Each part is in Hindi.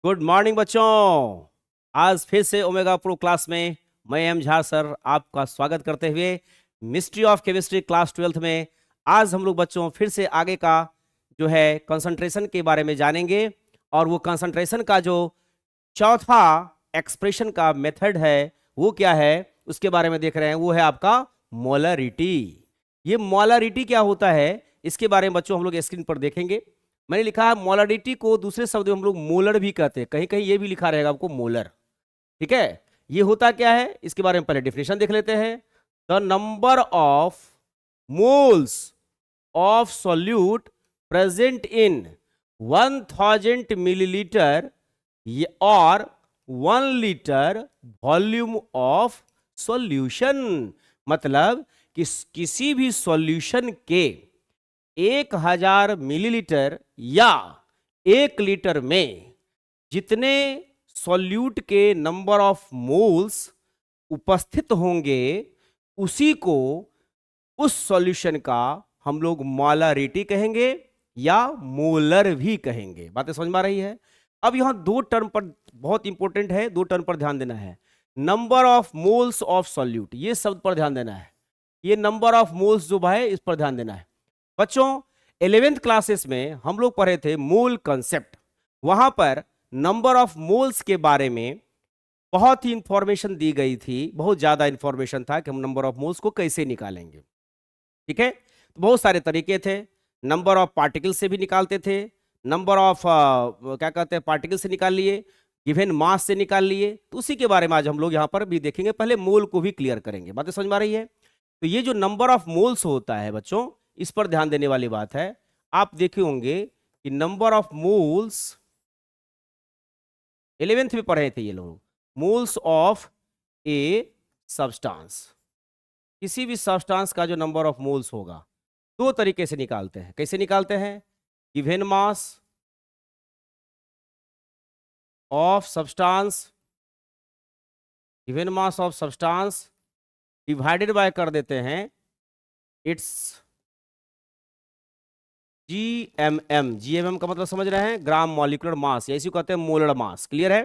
गुड मॉर्निंग बच्चों। आज फिर से ओमेगा प्रो क्लास में मैं एम झा सर आपका स्वागत करते हुए mystery of chemistry class 12th में आज हम लोग बच्चों फिर से आगे का जो है कंसंट्रेशन के बारे में जानेंगे। और वो कंसंट्रेशन का जो चौथा एक्सप्रेशन का मेथड है वो क्या है उसके बारे में देख रहे हैं। वो है आपका मोलरिटी। ये मोलरिटी क्या होता है इसके बारे में बच्चों हम लोग स्क्रीन पर देखेंगे। मैंने लिखा है मोलरिटी को दूसरे शब्द में हम लोग मोलर भी कहते हैं, कहीं कहीं ये भी लिखा रहेगा आपको मोलर। ठीक है, ये होता क्या है इसके बारे में पहले डिफिनेशन देख लेते हैं। The number of moles of solute present in 1000 millilitre और 1 लीटर वॉल्यूम ऑफ सॉल्यूशन। मतलब किसी भी सॉल्यूशन के 1000 मिलीलीटर या 1 लीटर में जितने सॉल्यूट के नंबर ऑफ मोल्स उपस्थित होंगे उसी को उस सॉल्यूशन का हम लोग मोलरिटी कहेंगे या मोलर भी कहेंगे। बातें समझ में आ रही है। अब यहां दो टर्म पर बहुत इंपॉर्टेंट है, दो टर्म पर ध्यान देना है। Number of moles of solute, ये शब्द पर ध्यान देना है। ये नंबर ऑफ मोल्स जो है इस पर ध्यान देना है बच्चों। 11th क्लासेस में हम लोग पढ़े थे मोल कंसेप्ट। वहां पर नंबर ऑफ मोल्स के बारे में बहुत ही इंफॉर्मेशन दी गई थी, बहुत ज्यादा इंफॉर्मेशन था कि हम नंबर ऑफ मोल्स को कैसे निकालेंगे। ठीक है, तो बहुत सारे तरीके थे। नंबर ऑफ पार्टिकल से भी निकालते थे, नंबर ऑफ क्या कहते हैं पार्टिकल से निकाल लिए, गिवन मास से निकाल लिए। तो उसी के बारे में आज हम लोग यहां पर भी देखेंगे। पहले मोल को भी क्लियर करेंगे। बातें समझ में आ रही है। तो ये जो नंबर ऑफ मोल्स होता है बच्चों, इस पर ध्यान देने वाली बात है। आप देखे होंगे कि नंबर ऑफ मोल्स 11th में पढ़े थे ये लोग। मोल्स ऑफ ए सब्सटेंस, किसी भी सब्सटेंस का जो नंबर ऑफ मोल्स होगा दो तरीके से निकालते हैं। कैसे निकालते हैं? Given mass of substance, given mass of substance divided by कर देते हैं इट्स GMM। GMM का मतलब समझ रहे हैं, ग्राम मॉलिक्यूलर मास, या इसी को कहते हैं मोलर मास। क्लियर है।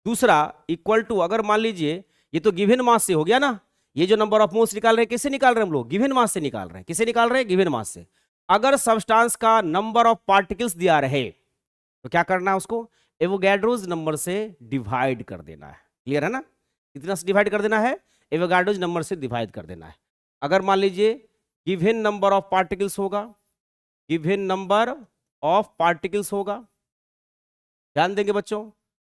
दूसरा इक्वल टू, अगर मान लीजिए ये तो गिवन मास से हो गया ना, ये जो नंबर ऑफ मोल्स निकाल रहे हैं किससे निकाल रहे हैं हम लोग? गिवन मास से निकाल रहे हैं। किससे निकाल रहे हैं? गिवन मास से। अगर सब्सटेंस का नंबर ऑफ पार्टिकल्स दिया रहे तो क्या करना है? उसको एवोगैड्रोज नंबर से डिवाइड कर देना है। क्लियर है ना? कितना से डिवाइड कर देना है? एवोगैड्रोज नंबर से डिवाइड कर देना है। अगर मान लीजिए गिवन नंबर ऑफ पार्टिकल्स होगा, गिवन नंबर ऑफ पार्टिकल्स होगा, ध्यान देंगे बच्चों,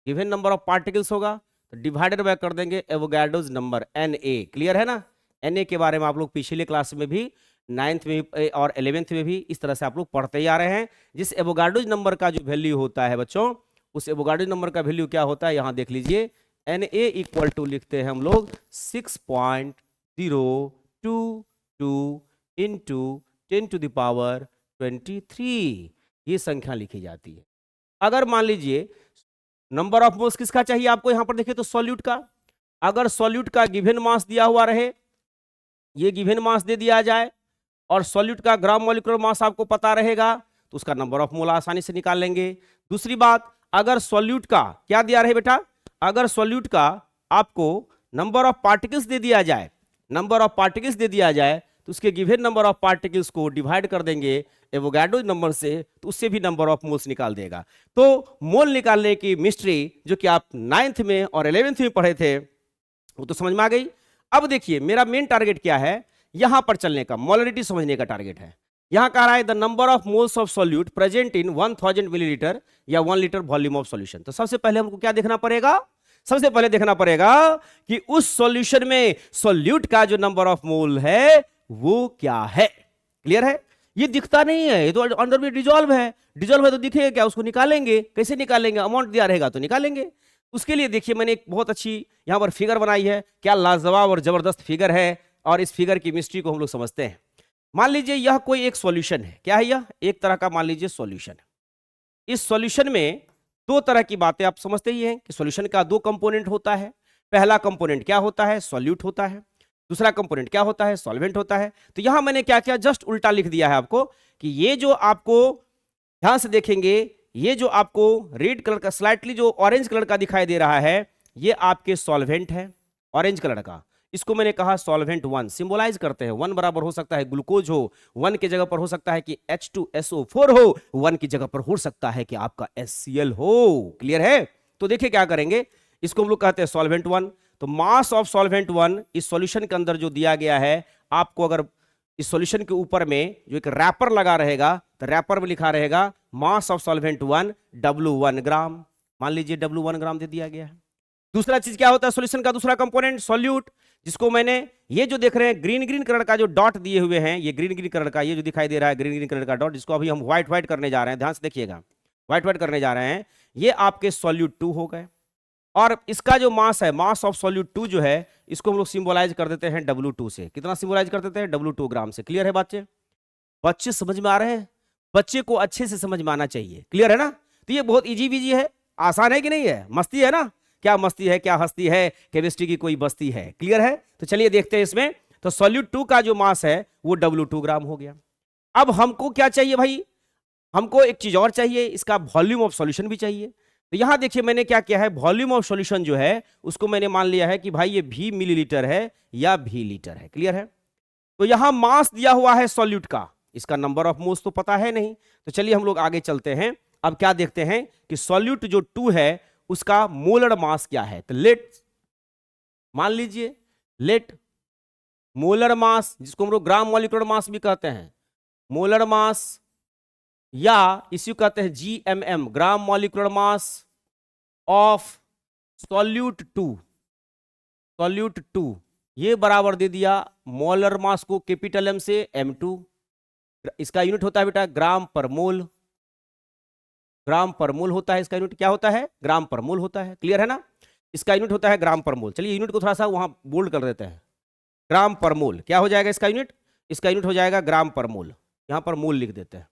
गिवन नंबर ऑफ पार्टिकल्स होगा तो डिवाइडेड बाय कर देंगे एवोगैड्रोज नंबर Na। क्लियर है ना? Na के बारे में आप लोग पिछले क्लास में भी 9th में भी और 11th में भी इस तरह से आप लोग पढ़ते ही आ रहे हैं। जिस एवोगैड्रोज नंबर का जो वैल्यू होता है बच्चों, उस एवोगैड्रोज नंबर का वैल्यू क्या होता है यहां देख लीजिए। Na इक्वल टू लिखते हैं हम लोग 6.022 इंटू 10 टू द पावर 23, ये संख्या लिखी जाती है। अगर मान लीजिए नंबर ऑफ मोल्स किसका चाहिए आपको, यहां पर देखिए तो सॉल्यूट का। अगर सॉल्यूट का गिवन मास दिया हुआ रहे, ये गिवन मास दे दिया जाए और सॉल्यूट का ग्राम मॉलिक्यूलर मास आपको पता रहेगा तो उसका नंबर ऑफ मोल आसानी से निकाल लेंगे। दूसरी बात, अगर सॉल्यूट का क्या दिया रहे बेटा, अगर सॉल्यूट का आपको नंबर ऑफ पार्टिकल्स दे दिया जाए, नंबर ऑफ पार्टिकल्स दे दिया जाए तो उसके गिवन नंबर ऑफ पार्टिकल्स को डिवाइड कर देंगे एवोगैड्रो नंबर से, तो उससे भी नंबर ऑफ मोल्स निकाल देगा। तो मोल निकालने की मिस्ट्री जो कि आप 9th में और 11th में पढ़े थे वो तो समझ में आ गई। अब देखिए मेरा मेन टारगेट क्या है, यहां पर चलने का, मोलरिटी समझने का टारगेट है। यहां कह रहा है the number of moles of solute present in 1000 millilitre या 1 लीटर वॉल्यूम ऑफ सॉल्यूशन। तो सबसे पहले हमको क्या देखना पड़ेगा? सबसे पहले देखना पड़ेगा कि उस सॉल्यूशन में सॉल्यूट का जो नंबर ऑफ मोल है वो क्या है। क्लियर है? ये दिखता नहीं है, ये तो अंदर में डिजॉल्व है। डिजॉल्व है तो दिखेगा क्या? उसको निकालेंगे। कैसे निकालेंगे? अमाउंट दिया रहेगा तो निकालेंगे। उसके लिए देखिए मैंने एक बहुत अच्छी यहां पर फिगर बनाई है। क्या लाजवाब और जबरदस्त फिगर है, और इस फिगर की मिस्ट्री को हम लोग समझते हैं। मान लीजिए यह कोई एक सॉल्यूशन है। क्या है यह? एक तरह का मान लीजिए सॉल्यूशन है। इस सॉल्यूशन में दो तरह की बातें आप समझते ही हैं कि सॉल्यूशन का दो कंपोनेंट होता है। पहला कंपोनेंट क्या होता है? सॉल्यूट होता है। दूसरा कंपोनेंट क्या होता है? सॉल्वेंट होता है। तो यहां मैंने क्या किया, जस्ट उल्टा लिख दिया है आपको कि ये जो आपको ध्यान से देखेंगे ये जो आपको रेड कलर का स्लाइटली जो ऑरेंज कलर का दिखाई दे रहा है, ये आपके सॉल्वेंट है, ऑरेंज कलर का। इसको मैंने कहा सॉल्वेंट 1 सिंबलाइज करते हैं। 1 बराबर हो सकता है ग्लूकोज हो, 1 की जगह पर हो सकता है कि H2SO4 हो, 1 की जगह पर हो सकता है कि आपका HCl हो। क्लियर है? तो देखिए क्या करेंगे, इसको हम लोग कहते हैं सॉल्वेंट 1। तो मास ऑफ सॉल्वेंट 1 इस सॉल्यूशन के अंदर जो दिया गया है, आपको अगर इस सॉल्यूशन के ऊपर में जो एक रैपर लगा रहेगा, तो रैपर में लिखा रहेगा मास ऑफ सॉल्वेंट 1 W1 ग्राम। मान लीजिए W1 ग्राम दे दिया गया है। दूसरा चीज क्या होता है सॉल्यूशन का दूसरा कंपोनेंट सॉल्यूट, जिसको मैंने ये जो देख रहे हैं ग्रीन ग्रीन कलर का जो डॉट दिए हुए हैं, ये ग्रीन ग्रीन कलर का ये जो दिखाई दे रहा है ग्रीन ग्रीन कलर का डॉट, जिसको अभी हम व्हाइट व्हाइट करने जा रहे हैं, ध्यान से देखिएगा, व्हाइट व्हाइट करने जा रहे हैं, ये आपके सॉल्यूट 2 हो गए। और इसका जो मास है, मास ऑफ सॉल्यूट 2 जो है, इसको हम लोग सिंबलाइज कर देते हैं W2 से। कितना सिंबलाइज कर देते हैं? W2 ग्राम से। क्लियर है बच्चे? बच्चे समझ में आ रहे हैं? बच्चे को अच्छे से समझ में आना चाहिए। क्लियर है ना? तो ये बहुत इजी विजी है, आसान है कि नहीं है? मस्ती है ना? क्या मस्ती है, क्या हस्ती है, केमिस्ट्री की कोई बस्ती है। क्लियर है? तो चलिए देखते हैं इसमें। तो सॉल्यूट 2 का जो मास है वो W2 ग्राम हो गया। अब हमको क्या चाहिए भाई? हमको एक चीज और चाहिए, इसका वॉल्यूम ऑफ सॉल्यूशन भी चाहिए। तो यहां देखिए मैंने क्या किया है, वॉल्यूम ऑफ सॉल्यूशन जो है उसको मैंने मान लिया है कि भाई ये V मिलीलीटर है या V लीटर है। क्लियर है? तो यहां मास दिया हुआ है सॉल्यूट का, इसका नंबर ऑफ मोल्स तो पता है नहीं। तो चलिए हम लोग आगे चलते हैं। अब क्या देखते हैं कि सॉल्यूट जो 2 है उसका मोलर मास क्या है। तो लेट मान लीजिए, लेट मोलर मास, जिसको हम लोग ग्राम मॉलिक्यूलर मास भी कहते हैं, मोलर मास या इसी कहते हैं GMM, gram molecular mass of solute 2। Solute 2 ये बराबर दे दिया मोलर मास को कैपिटल M से M2। इसका यूनिट होता है बेटा ग्राम पर मोल। ग्राम पर मोल होता है इसका यूनिट। क्या होता है? ग्राम पर मोल होता है। क्लियर है ना? इसका यूनिट होता है ग्राम पर मोल। चलिए यूनिट को थोड़ा सा वहां बोल्ड कर देते हैं। ग्राम पर मोल क्या हो जाएगा इसका यूनिट? इसका यूनिट हो जाएगा ग्राम पर मोल। यहां पर मोल लिख देते हैं,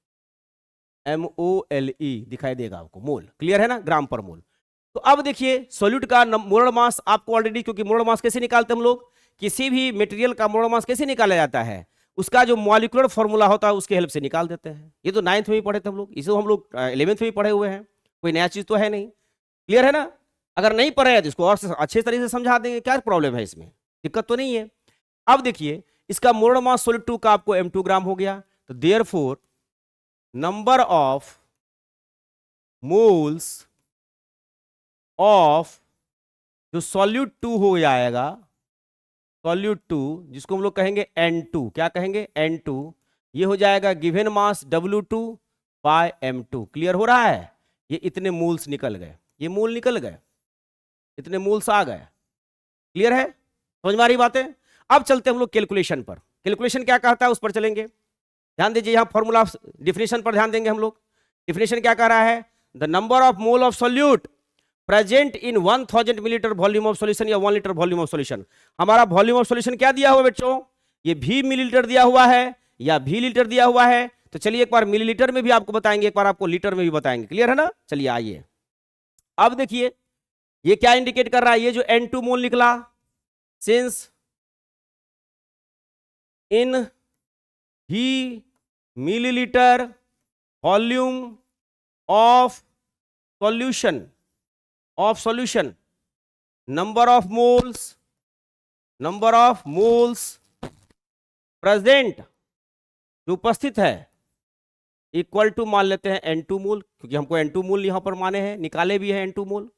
MOLE दिखाई देगा आपको, मोल। क्लियर है ना? ग्राम पर मोल। तो अब देखिए सॉल्यूट का मोलर मास आपको ऑलरेडी, क्योंकि मोलर मास कैसे निकालते हैं हम लोग, किसी भी मटेरियल का मोलर मास कैसे निकाला जाता है, उसका जो मॉलिक्यूलर फॉर्मूला होता है उसके हेल्प से निकाल देते हैं। ये तो 9th में भी पढ़े थे हम लोग, इसे हम लोग 11th में भी पढ़े हुए हैं, कोई नया चीज तो है नहीं। क्लियर है ना? अगर नहीं पढ़े हैं तो इसको और अच्छे तरीके से समझा देंगे, क्या प्रॉब्लम है इसमें, दिक्कत तो नहीं है। अब देखिए इसका मोलर मास सॉल्यूट 2 का आपको M2 ग्राम हो गया। तो therefore number of moles of जो सॉल्यूट 2 हो जाएगा, सॉल्यूट 2 जिसको हम लोग कहेंगे N2, क्या कहेंगे? N2, ये हो जाएगा given mass W2 bye M2। Clear हो रहा है? ये इतने मोल्स निकल गए, ये मोल निकल गए, इतने मोल्स आ गए। क्लियर है? समझ में आ रही बातें? अब चलते हम लोग कैलकुलेशन पर। कैलकुलेशन क्या कहता है उस पर चलेंगे। ध्यान दीजिए, यहां फॉर्मूला डिफिनेशन पर ध्यान देंगे हम लोग। डिफिनेशन क्या कह रहा है? The number of mole of solute present in 1000 millilitre volume of solution या 1 लीटर वॉल्यूम ऑफ सॉल्यूशन। हमारा वॉल्यूम ऑफ सॉल्यूशन क्या दिया हुआ बच्चों? ये V मिलीलीटर दिया हुआ है या V लीटर दिया हुआ है। तो चलिए एक बार मिलीलीटर में भी आपको बताएंगे, एक बार आपको लीटर में भी बताएंगे। क्लियर है ना? चलिए आइए अब देखिए ये क्या इंडिकेट कर रहा है, ये जो N2 मोल निकला, since in V millilitre volume of solution, of solution, number of moles present जो उपस्थित है इक्वल टू मान लेते हैं N2 मोल, क्योंकि हमको N2 मोल यहां पर माने हैं, निकाले भी है N2 मोल।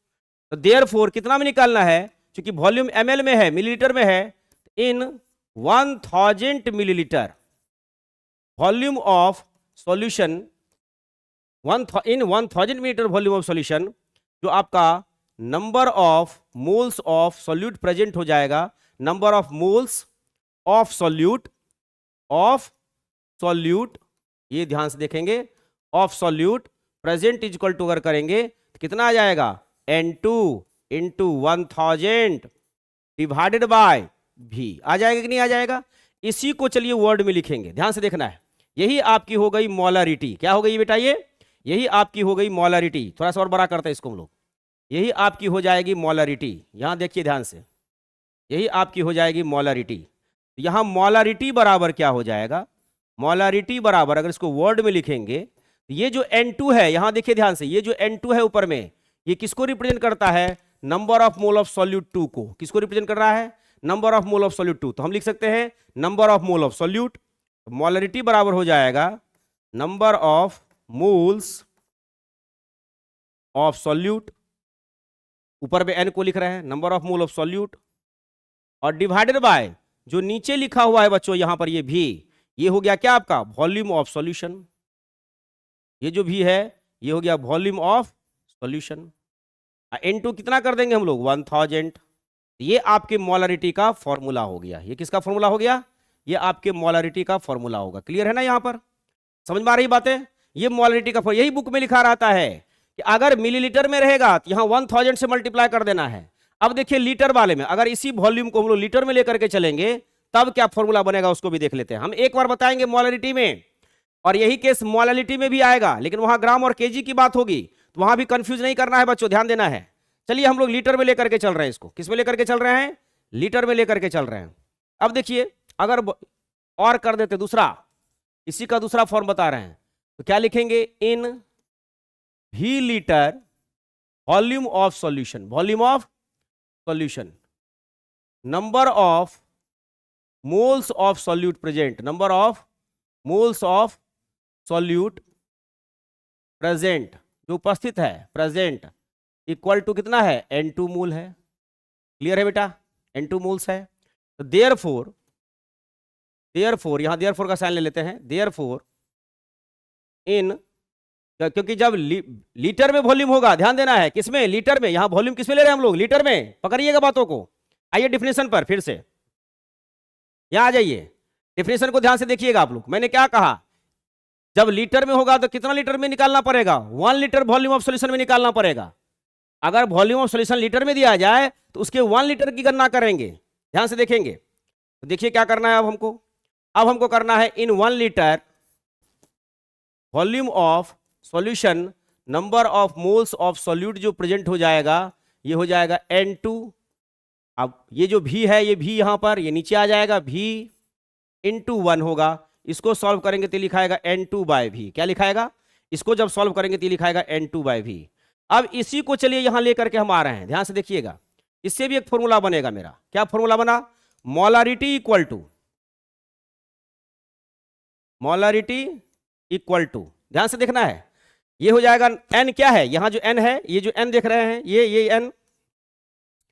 तो देयरफॉर कितना में निकालना है, क्योंकि वॉल्यूम ml में है, मिलीलीटर में है, in 1000 millilitre volume of solution, in 1000 millilitre volume of solution जो आपका number of moles of solute present हो जाएगा, number of moles of solute, ये ध्यान से देखेंगे, of solute present is equal to अगर करेंगे तो कितना आ जाएगा? N2 into 1000 divided by V। आ जाएगा कि नहीं आ जाएगा? इसी को चलिए वर्ड में लिखेंगे, ध्यान से देखना है। यही आपकी हो गई मोलारिटी। क्या हो गई बेटा? यही आपकी हो गई मोलारिटी। थोड़ा सा और बड़ा करते हैं इसको हम लोग, यही आपकी हो जाएगी मोलारिटी। यहां देखिए ध्यान से, यही आपकी हो जाएगी मोलारिटी। यहां मोलारिटी बराबर क्या हो जाएगा? मोलारिटी बराबर अगर इसको वर्ड में लिखेंगे ये जो N2 है, यहां देखिए ध्यान से, ये जो N2 है ऊपर में, ये किसको रिप्रेजेंट करता है? Number of mole of solute 2 को। किसको रिप्रेजेंट कर रहा है? Number of mole of solute 2। तो हम लिख सकते हैं number of mole of solute, molarity बराबर हो जाएगा number of moles of solute, ऊपर में N को लिख रहे हैं, number of mole of solute, और डिवाइडेड बाय जो नीचे लिखा हुआ है बच्चों यहां पर ये भी, ये हो गया क्या आपका? Volume of solution. ये जो भी है ये हो गया वॉल्यूम ऑफ सॉल्यूशन। N2 कितना कर देंगे हम लोग? 1000। ये आपके मोलरिटी का फॉर्मूला हो गया। ये किसका फॉर्मूला हो गया? ये आपके मोलरिटी का फॉर्मूला होगा। क्लियर है ना? यहां पर समझ में आ रही बातें? ये मोलरिटी का यही बुक में लिखा रहता है कि अगर मिलीलीटर में रहेगा तो यहां 1000 से मल्टीप्लाई कर देना है। अब देखिए लीटर वाले में, अगर इसी वॉल्यूम को हम लोग लीटर में लेकर के चलेंगे तब क्या फॉर्मूला बनेगा उसको भी देख लेते हैं। हम एक बार बताएंगे मोलरिटी में, और यही केस मोलरिटी में भी आएगा, लेकिन वहां ग्राम और केजी की बात होगी, तो वहां भी कंफ्यूज नहीं करना है बच्चों, ध्यान देना है। चलिए हम लोग लीटर में लेकर के चल रहे हैं इसको। किस में लेकर के चल रहे हैं? लीटर में लेकर के चल रहे हैं। अब देखिए अगर और कर देते दूसरा, इसी का दूसरा फॉर्म बता रहे हैं, तो क्या लिखेंगे? इन भी litre volume of solution, volume of solution, number of moles of solute present, number of moles of solute present, जो उपस्थित है, प्रेजेंट, इक्वल टू कितना है? N2 मोल है। क्लियर है बेटा? N2 मोल्स है। तो देयरफॉर यहां देयरफॉर का साइन ले लेते हैं। देयरफॉर इन, क्योंकि जब लीटर में वॉल्यूम होगा, ध्यान देना है, किसमें? लीटर में। यहां वॉल्यूम किसमें ले रहे हैं हम लोग? लीटर में। पकड़िएगा बातों को। आइए डिफिनेशन पर फिर से यहां आ जाइए, डिफिनेशन को ध्यान से देखिएगा आप लोग। मैंने क्या कहा? जब लीटर में होगा तो कितना लीटर में निकालना पड़ेगा? 1 लीटर वॉल्यूम ऑफ सॉल्यूशन में निकालना पड़ेगा। अगर वॉल्यूम ऑफ सॉल्यूशन लीटर में दिया जाए तो उसके 1 लीटर की गणना करेंगे। ध्यान से देखेंगे तो देखिए क्या करना है अब हमको करना है इन 1 litre volume of solution number of moles of solute जो प्रेजेंट हो जाएगा, ये हो जाएगा N2। अब ये जो भी है, ये भी यहां पर, ये नीचे आ जाएगा, भी इंटू 1 होगा। इसको सॉल्व करेंगे तो लिखाएगा N2 बाय भी। क्या लिखाएगा? इसको जब सॉल्व करेंगे तो लिखाएगा N2 बाय भी। अब इसी को चलिए यहां लेकर के हम आ रहे हैं, ध्यान से देखिएगा। इससे भी एक फॉर्मूला बनेगा मेरा। क्या फॉर्मूला बना? Molarity equal to, molarity equal to, ध्यान से देखना है, ये हो जाएगा N। क्या है यहां जो N है, ये जो N देख रहे हैं, ये N,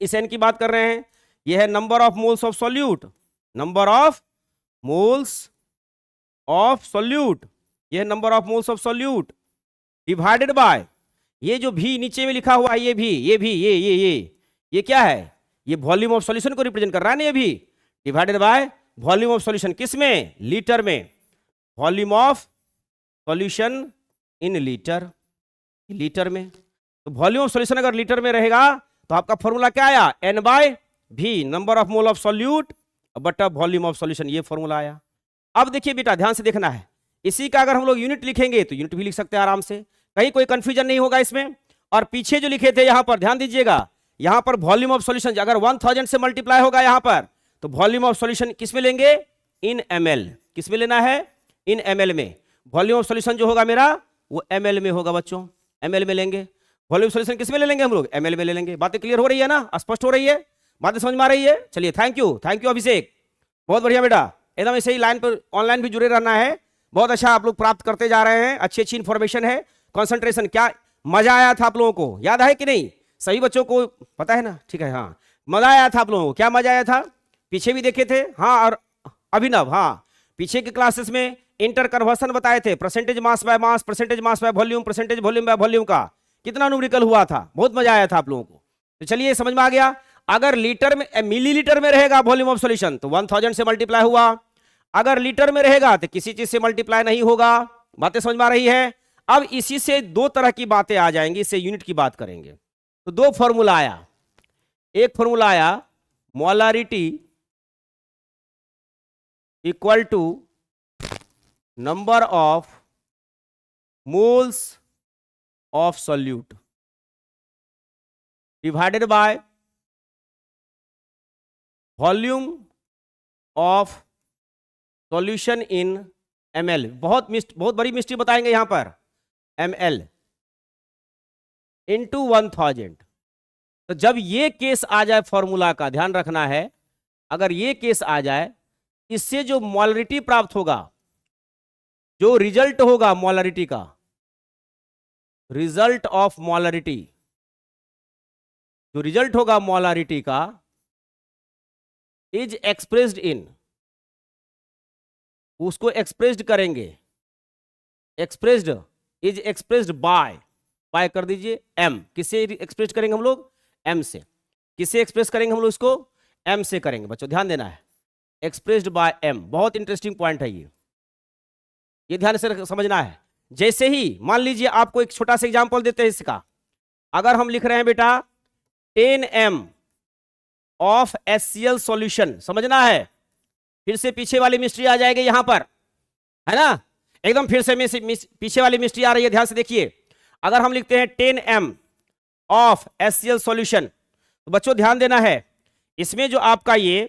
इस N की बात कर रहे हैं। ये है number of moles of solute, number of moles of solute, ये है number of moles of solute, divided bye ये जो भी नीचे में लिखा हुआ है, ये भी, ये क्या है? ये वॉल्यूम ऑफ सॉल्यूशन को रिप्रेजेंट कर रहा है ना, ये भी, divided by volume of solution. किस में? लीटर में। Volume of solution in litre, litre में। तो वॉल्यूम ऑफ सॉल्यूशन अगर लीटर में रहेगा तो आपका फॉर्मूला क्या आया? N बाय भी, number of mole of solute बटा वॉल्यूम ऑफ सॉल्यूशन, ये फॉर्मूला आया। अब देखिए बेटा ध्यान से देखना है, इसी का अगर हम लोग यूनिट लिखेंगे तो यूनिट भी लिख सकते हैं आराम से, कहीं कोई कंफ्यूजन नहीं होगा इसमें। और पीछे जो लिखे थे यहां पर ध्यान दीजिएगा, यहां पर वॉल्यूम ऑफ सॉल्यूशन अगर 1000 से मल्टीप्लाई होगा यहां पर, तो वॉल्यूम ऑफ सॉल्यूशन किस में लेंगे? इन ml। किस में लेना है? इन ml में। वॉल्यूम ऑफ सॉल्यूशन जो होगा मेरा वो ml में होगा बच्चों, ml में लेंगे। वॉल्यूम सॉल्यूशन किस में ले लेंगे हम लोग? ml में ले लेंगे। बातें क्लियर हो रही है ना? स्पष्ट हो रही है? बातें समझ में आ रही है? चलिए थैंक यू अभिषेक, बहुत बढ़िया बेटा, एकदम ऐसे ही लाइन पर ऑनलाइन भी जुड़े रहना है। बहुत अच्छा आप लोग प्राप्त करते जा रहे हैं, अच्छी अच्छी इंफॉर्मेशन है। कंसंट्रेशन, क्या मजा आया था आप लोगों को? याद है कि नहीं? सही बच्चों को पता है ना? ठीक है, हाँ मजा आया था आप लोगों को। क्या मजा आया था? पीछे भी देखे थे, हाँ। और अभिनव, हाँ पीछे के क्लासेस में इंटर कन्वर्सन बताए थे, percentage mass by mass, percentage mass by volume, percentage volume by volume का कितना न्यूमेरिकल हुआ था, बहुत मजा आया था आप लोगों को। तो चलिए समझ में आ गया। अगर लीटर में, मिलीलीटर में रहेगा वॉल्यूम ऑफ सॉल्यूशन तो 1000 से मल्टीप्लाई हुआ, अगर लीटर में रहेगा तो किसी चीज से मल्टीप्लाई नहीं होगा। बातें समझ में आ रही है? अब इसी से दो तरह की बातें आ जाएंगी, इससे यूनिट की बात करेंगे। तो दो फॉर्मूला आया, एक फॉर्मूला आया molarity equal to number of moles of solute divided by volume of solution in ml। बहुत बड़ी मिस्ट्री बताएंगे यहां पर, ml इंटू 1000। तो जब ये केस आ जाए फॉर्मूला का, ध्यान रखना है, अगर ये केस आ जाए, इससे जो मोलरिटी प्राप्त होगा, जो रिजल्ट होगा मोलरिटी का, रिजल्ट ऑफ मोलरिटी, जो रिजल्ट होगा मोलरिटी का, इज एक्सप्रेस्ड इन, उसको एक्सप्रेस्ड करेंगे, एक्सप्रेस्ड, इज एक्सप्रेस्ड बाय कर दीजिए m। किससे एक्सप्रेस करेंगे हम लोग? m से। किससे एक्सप्रेस करेंगे हम लोग इसको? m से करेंगे। बच्चों ध्यान देना है, एक्सप्रेस्ड बाय m, बहुत इंटरेस्टिंग पॉइंट है ये ध्यान से समझना है। जैसे ही मान लीजिए आपको एक छोटा सा एग्जांपल देते हैं इसका, अगर हम लिख रहे हैं बेटा 10m ऑफ HCl सॉल्यूशन, समझना है, फिर से पीछे वाली मिस्ट्री आ जाएगी यहां पर, है ना, एकदम फिर से पीछे वाली मिस्ट्री आ रही है, ध्यान से देखिए। अगर हम लिखते हैं 10m ऑफ HCl सॉल्यूशन, तो बच्चों ध्यान देना है, इसमें जो आपका ये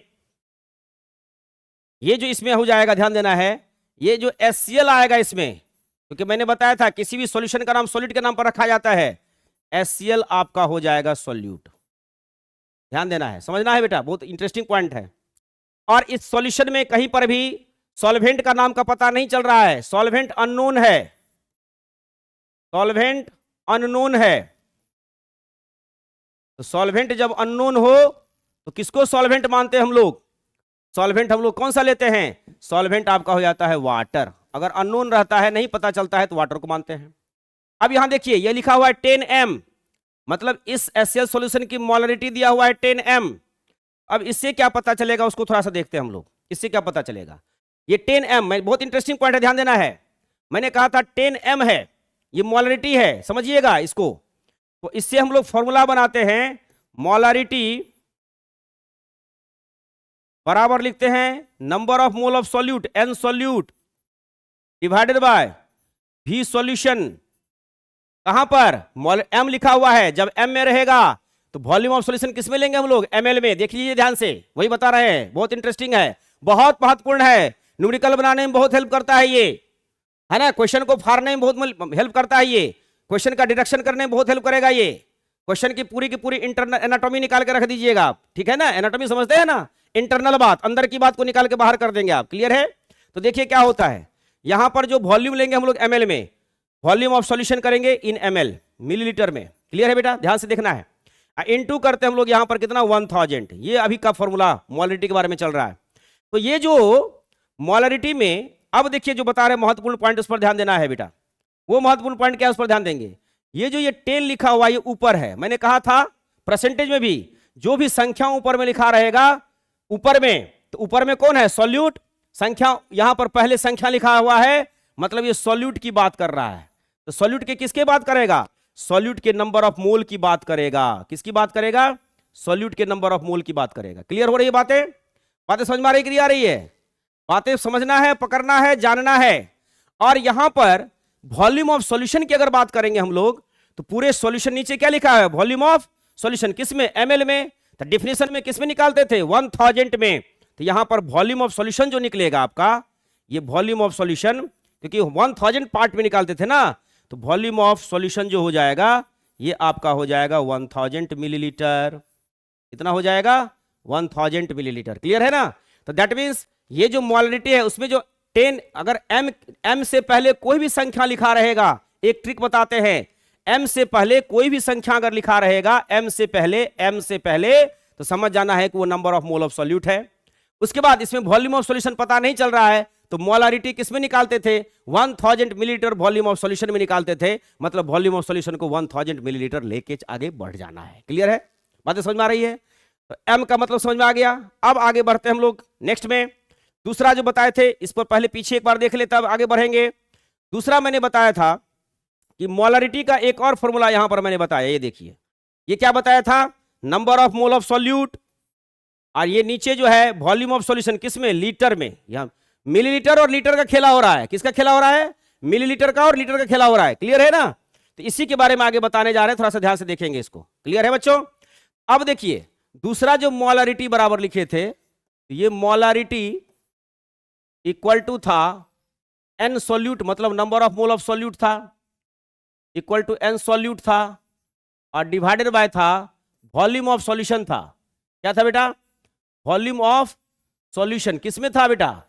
जो इसमें हो जाएगा, ध्यान देना है, ये जो HCl आएगा इसमें, क्योंकि मैंने बताया था किसी भी सॉल्यूशन का नाम सॉलिड के नाम पर रखा जाता है, HCl आपका हो जाएगा सॉल्यूट। ध्यान देना है, समझना है बेटा, बहुत इंटरेस्टिंग पॉइंट है। और इस सॉल्यूशन में कहीं पर भी सॉल्वेंट का नाम का पता नहीं चल रहा है, सॉल्वेंट अननोन है, सॉल्वेंट अननोन है। तो सॉल्वेंट जब अननोन हो तो किसको सॉल्वेंट मानते हैं हम लोग? सॉल्वेंट हम लोग कौन सा लेते हैं? सॉल्वेंट आपका हो जाता है वाटर। अगर अननोन रहता है, नहीं पता चलता है, तो वाटर को मानते हैं। अब यहां देखिए ये लिखा हुआ है 10m, मतलब इस HCl सॉल्यूशन की मोलरिटी दिया हुआ है 10m। अब इससे क्या पता चलेगा उसको थोड़ा सा देखते हैं हम लोग, इससे क्या पता चलेगा। ये 10m, बहुत इंटरेस्टिंग पॉइंट है, ध्यान देना है। मैंने कहा था 10m है, ये मोलरिटी है, समझिएगा इसको। तो इससे हम लोग फॉर्मूला बनाते हैं, मोलरिटी बराबर लिखते हैं number of mole of solute, n solute divided by v solution. कहां पर? m लिखा हुआ है, जब m में रहेगा तो वॉल्यूम ऑफ सॉल्यूशन किस में लेंगे हम लोग? ml में। देख लीजिए ध्यान से, वही बता रहे हैं, बहुत इंटरेस्टिंग है, बहुत महत्वपूर्ण है, न्यूमेरिकल बनाने में बहुत हेल्प करता है ये, है ना, क्वेश्चन को फाड़ने में बहुत हेल्प करता है ये, क्वेश्चन का डिडक्शन करने में बहुत हेल्प करेगा ये। क्वेश्चन की पूरी इंटरनल एनाटॉमी निकाल के रख दीजिएगा आप, ठीक है ना, एनाटॉमी समझते हैं ना, इंटरनल बात, अंदर की बात को निकाल के बाहर कर देंगे आप, क्लियर है। तो देखिए क्या होता है, यहां पर जो वॉल्यूम लेंगे हम लोग ml में, वॉल्यूम ऑफ सॉल्यूशन करेंगे इन ml, मिलीलीटर में, क्लियर है बेटा, ध्यान से देखना है। इनटू करते हम लोग यहां पर कितना? 1000। ये अभी का फॉर्मूला मोलरिटी के बारे में चल रहा है। तो ये जो मोलरिटी में, अब देखिए जो बता रहे महत्वपूर्ण पॉइंट, उस पर ध्यान देना है बेटा। वो महत्वपूर्ण पॉइंट क्या है, उस पर ध्यान देंगे। ये जो ये 10 लिखा हुआ ये ऊपर है, मैंने कहा था परसेंटेज में भी जो भी संख्या ऊपर में लिखा रहेगा ऊपर में, तो ऊपर में कौन है? सॉल्यूट। संख्या यहां पर पहले संख्या लिखा हुआ है, मतलब ये सॉल्यूट की बात कर रहा है। तो सॉल्यूट के किसके बात करेगा? सॉल्यूट के नंबर ऑफ मोल की बात करेगा। किसकी बात करेगा? सॉल्यूट के नंबर ऑफ मोल की बात करेगा। क्लियर हो रही है बातें? बातें समझ में आ रही, क्लियर आ रही है? बातें समझना है, पकड़ना है, जानना है। और यहां पर वॉल्यूम ऑफ सॉल्यूशन की अगर बात करेंगे हम लोग, तो पूरे सॉल्यूशन नीचे क्या लिखा है? Volume of solution. किसमें? ml में। तो डिफिनेशन में किसमें निकालते थे? 1000 में। तो यहां पर वॉल्यूम ऑफ सॉल्यूशन जो निकलेगा आपका, ये वॉल्यूम ऑफ सॉल्यूशन, क्योंकि 1000 पार्ट में निकालते थे ना, तो वॉल्यूम ऑफ सॉल्यूशन जो हो जाएगा ये आपका हो जाएगा 1000 मिलीलीटर। कितना हो जाएगा? 1000 मिलीलीटर। क्लियर है ना? तो दैट मीन्स ये जो मोलरिटी है उसमें जो 10, अगर m से पहले कोई भी संख्या लिखा रहेगा, एक ट्रिक बताते हैं, m से पहले कोई भी संख्या अगर लिखा रहेगा, m से पहले, तो समझ जाना है कि वो number of mole of solute है। उसके बाद इसमें वॉल्यूम ऑफ सॉल्यूशन पता नहीं चल रहा है, तो मोलारिटी किसमें निकालते थे? 1000 मिलीलीटर वॉल्यूम ऑफ सॉल्यूशन में निकालते थे। मतलब वॉल्यूम ऑफ सॉल्यूशन को 1000 मिलीलीटर लेके आगे बढ़ जाना है। क्लियर है? बातें समझ में आ रही है? तो m का मतलब समझ में आ गया। अब आगे बढ़ते हैं हम लोग नेक्स्ट में। दूसरा जो बताए थे, इस पर पहले पीछे एक बार देख ले, तब आगे बढ़ेंगे। दूसरा मैंने बताया था कि मोलारिटी का एक और फॉर्मूला यहां पर मैंने बताया, ये देखिए, ये क्या बताया था? Number of mole of solute, और ये नीचे जो है वॉल्यूम ऑफ सॉल्यूशन, किसमें? लीटर में। यहां मिलीलीटर और लीटर का खेला हो रहा है। किसका खेला हो रहा है? मिलीलीटर का और लीटर का खेला हो रहा है। क्लियर है ना? तो इसी के बारे में आगे बताने जा रहे हैं, थोड़ा सा ध्यान से देखेंगे इसको। क्लियर है बच्चों? अब देखिए दूसरा जो मोलारिटी बराबर लिखे थे, ये मोलारिटी इक्वल टू था n सॉल्यूट, मतलब number of mole of solute था। इक्वल टू एन सॉल्यूट था और डिवाइडेड बाय था वॉल्यूम ऑफ सॉल्यूशन था। क्या था बेटा? वॉल्यूम ऑफ सॉल्यूशन किस में था बेटा?